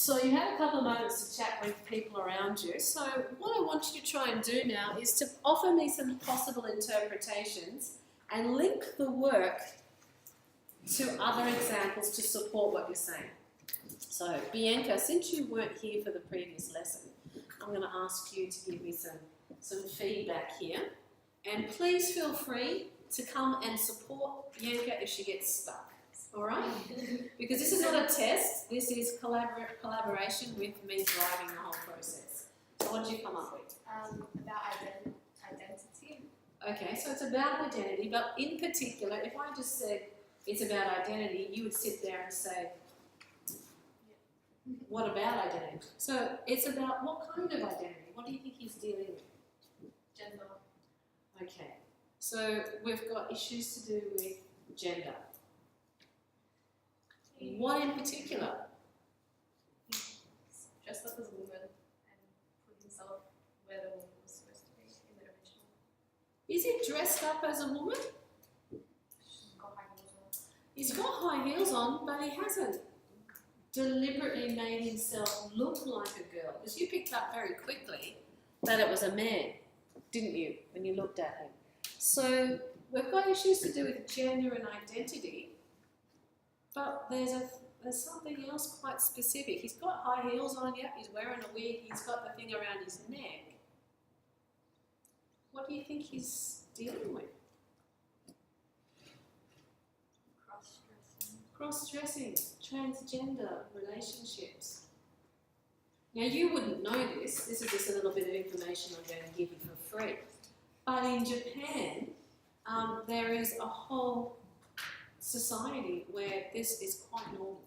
So you had a couple of moments to chat with people around you. So what I want you to try and do now is to offer me some possible interpretations and link the work to other examples to support what you're saying. So Bianca, since you weren't here for the previous lesson, I'm going to ask you to give me some feedback here. And please feel free to come and support Bianca if she gets stuck. All right? Because this is not a test. This is collaboration with me driving the whole process. So what did you come up with? About identity. Okay, so it's about identity, but in particular, if I just said it's about identity, you would sit there and say, what about identity? So it's about what kind of identity? What do you think he's dealing with? Gender. Okay, so we've got issues to do with gender. What in particular? Dressed up as a woman and put himself where the woman was supposed to be in the original. Is he dressed up as a woman? She's got high heels on. He's got high heels on, but he hasn't deliberately made himself look like a girl. Because you picked up very quickly that it was a man, didn't you, when you looked at him? So we've got issues to do with gender and identity. But there's something else quite specific. He's got high heels on, yeah, he's wearing a wig, he's got the thing around his neck. What do you think he's dealing with? Cross-dressing. Cross-dressing, transgender relationships. Now you wouldn't know this. This is just a little bit of information I'm going to give you for free. But in Japan, there is a whole society where this is quite normal.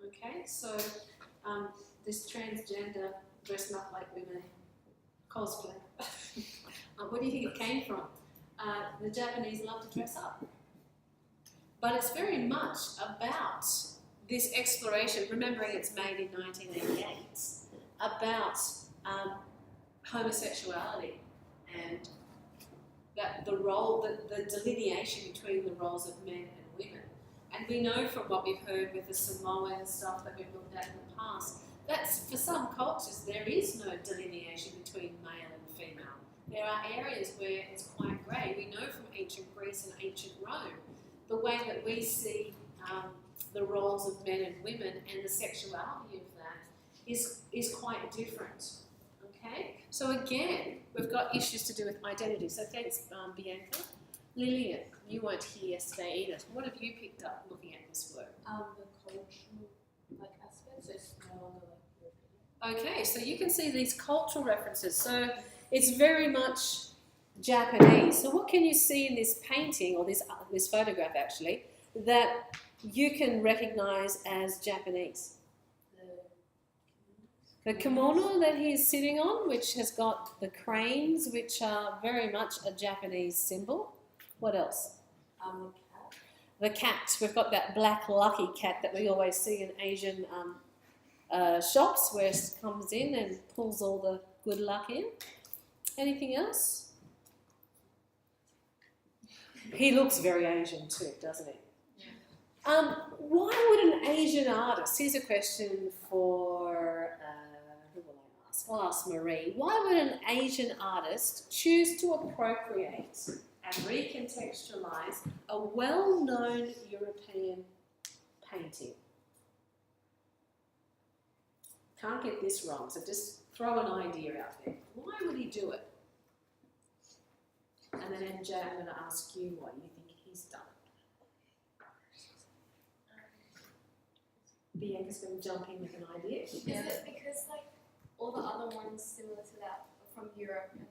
Okay, so this transgender dressing up like women, cosplay. Where do you think it came from? The Japanese love to dress up. But it's very much about this exploration, remembering it's made in 1988, about homosexuality and that the role, the delineation between the roles of men and women. And we know from what we've heard with the Samoan stuff that we've looked at in the past, that for some cultures there is no delineation between male and female. There are areas where it's quite grey. We know from ancient Greece and ancient Rome, the way that we see the roles of men and women and the sexuality of that is quite different. Okay, so again, we've got issues to do with identity. So thanks, Bianca. Lillian, you weren't here yesterday either. What have you picked up looking at this work? The cultural aspects, so it's no longer European. Okay, so you can see these cultural references. So it's very much Japanese. So what can you see in this painting, or this photograph actually, that you can recognise as Japanese? The kimono that he is sitting on, which has got the cranes, which are very much a Japanese symbol. What else? The cat. We've got that black lucky cat that we always see in Asian shops, where it comes in and pulls all the good luck in. Anything else? He looks very Asian too, doesn't he? Yeah. Why would an Asian artist, here's a question for, who will I ask? I'll ask Marie. Why would an Asian artist choose to appropriate and recontextualise a well-known European painting? Can't get this wrong, so just throw an idea out there. Why would he do it? And then MJ, I'm going to ask you what you think he's done. Bianca's going to jump in with an idea. Is it because like all the other ones similar to that are from Europe, and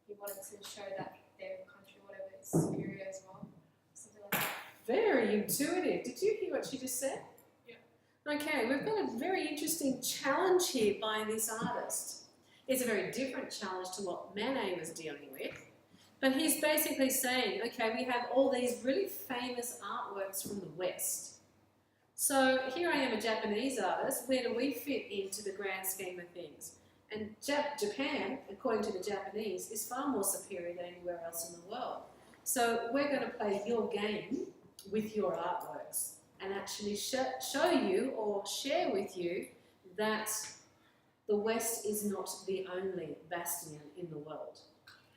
he wanted to show that their country, whatever, is superior as well? Something like that. Very intuitive. Did you hear what she just said? Yeah. Okay, we've got a very interesting challenge here by this artist. It's a very different challenge to what Manet was dealing with. But he's basically saying, okay, we have all these really famous artworks from the West. So here I am, a Japanese artist. Where do we fit into the grand scheme of things? And Japan, according to the Japanese, is far more superior than anywhere else in the world. So we're going to play your game with your artworks. and actually show you or share with you that the West is not the only bastion in the world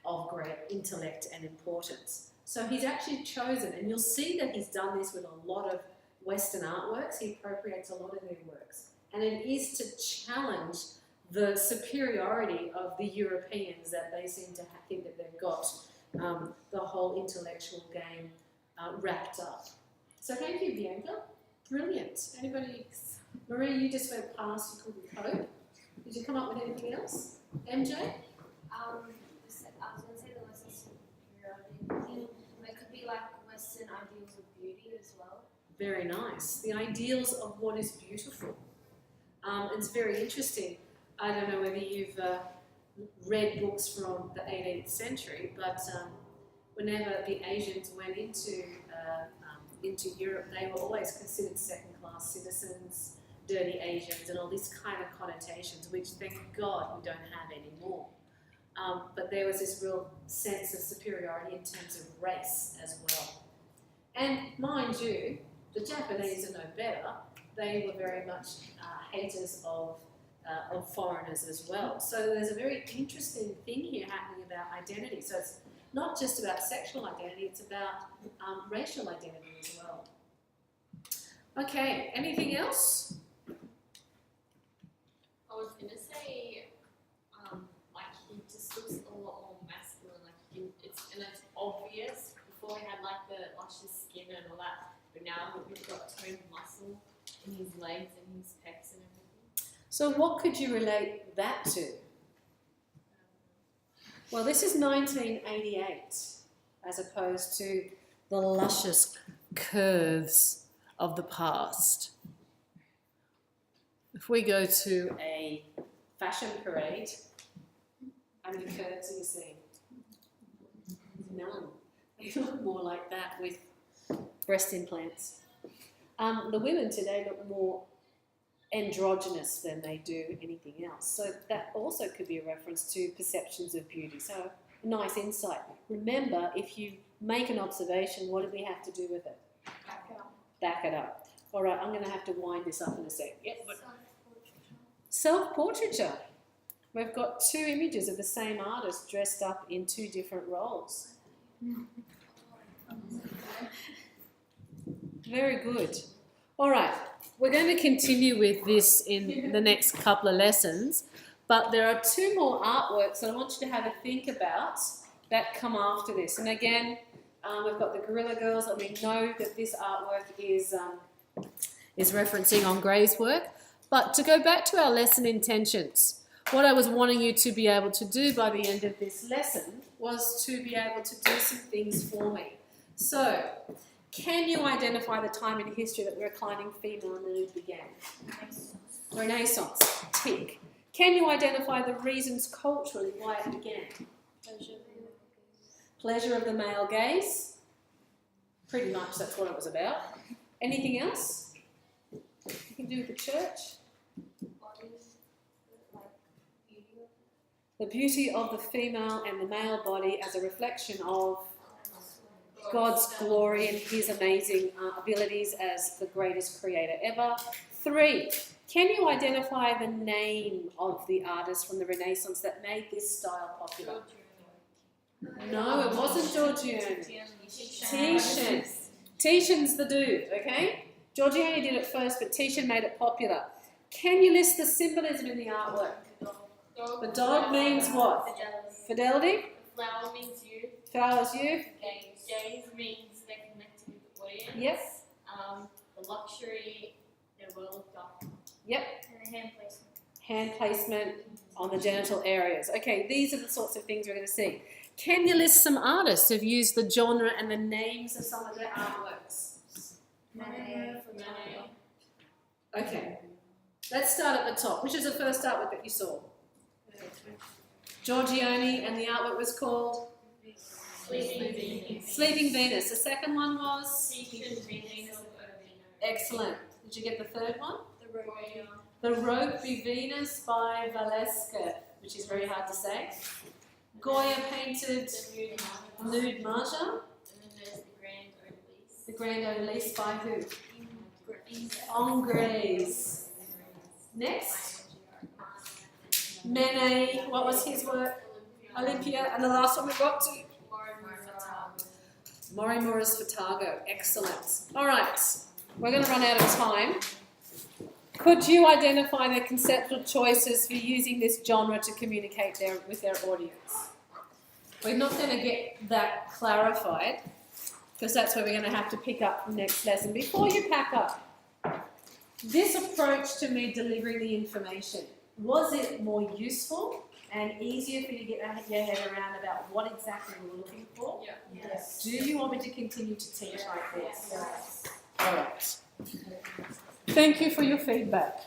of great intellect and importance. So he's actually chosen, and you'll see that he's done this with a lot of Western artworks. He appropriates a lot of their works. And it is to challenge the superiority of the Europeans, that they seem to think that they've got the whole intellectual game wrapped up. So thank you, Bianca. Brilliant. Anybody? Marie, you just went past, you couldn't cope. Did you come up with anything else? MJ? I was going to say the Western superiority. It could be like Western ideals of beauty as well. Very nice. The ideals of what is beautiful. It's very interesting. I don't know whether you've read books from the 18th century, but whenever the Asians went into Europe, they were always considered second-class citizens, dirty Asians, and all these kind of connotations, which thank God we don't have anymore. But there was this real sense of superiority in terms of race as well. And mind you, the Japanese are no better. They were very much haters of foreigners as well. So there's a very interesting thing here happening about identity. So it's not just about sexual identity, it's about racial identity as well. Okay, anything else? I was going to say, like, he just looks a lot more masculine, like, it's obvious. Before he had, like, the luscious skin and all that, but now we've got toned muscle in his legs and his pecs and everything. So what could you relate that to? Well, this is 1988, as opposed to the luscious curves of the past. If we go to a fashion parade, how many curves are you seeing? None. They look more like that with breast implants. The women today look more androgynous than they do anything else. So that also could be a reference to perceptions of beauty. So a nice insight. Remember, if you make an observation, what do we have to do with it? Back it up. Back it up. All right, I'm going to have to wind this up in a sec. Yep. Self-portraiture. We've got two images of the same artist dressed up in two different roles. Very good. All right, we're going to continue with this in the next couple of lessons, but there are two more artworks that I want you to have a think about that come after this. And again, we've got the Gorilla Girls, and we know that this artwork is referencing on Gray's work. But to go back to our lesson intentions, what I was wanting you to be able to do by the end of this lesson was to be able to do some things for me. So, can you identify the time in history that the reclining female nude began? Renaissance. Tick. Can you identify the reasons culturally why it began? Pleasure of the male gaze. Pretty much that's what it was about. Anything else you can do with the church? The beauty of the female and the male body as a reflection of God's glory and his amazing abilities as the greatest creator ever. 3, can you identify the name of the artist from the Renaissance that made this style popular? No, it wasn't Giorgione. Titian. Titian's the dude, okay? Giorgione did it first, but Titian made it popular. Can you list the symbolism in the artwork? The dog means what? Fidelity. Flower means youth. Flowers youth. Gaze means they're connected with the audience. Yep. The luxury, they're well looked after. Yep. And the hand placement. Hand placement on the genital areas. Okay, these are the sorts of things we're going to see. Can you list some artists who've used the genre and the names of some of their artworks? Okay. Let's start at the top. Which is the first artwork that you saw? Giorgione, and the artwork was called? Sleeping Venus. Sleeping Venus. The second one was? Titian Venus. Excellent. Did you get the third one? The rope. The Rope be Venus by Valeska, which is very hard to say. Goya painted Nude Marja. And then there's the Grand Odalisque. The Grand Odalisque by who? Engrais. Next. Manet, what was his work? Olympia, and the last one we got to? Morimura's Fatago. Excellent. All right, we're going to run out of time. Could you identify the conceptual choices for using this genre to communicate with their audience? We're not going to get that clarified because that's where we're going to have to pick up from next lesson. Before you pack up, this approach to me delivering the information, was it more useful and easier for you to get your head around about what exactly we're looking for? Yeah. Yes. Do you want me to continue to teach like this? Yes. All right. Thank you for your feedback.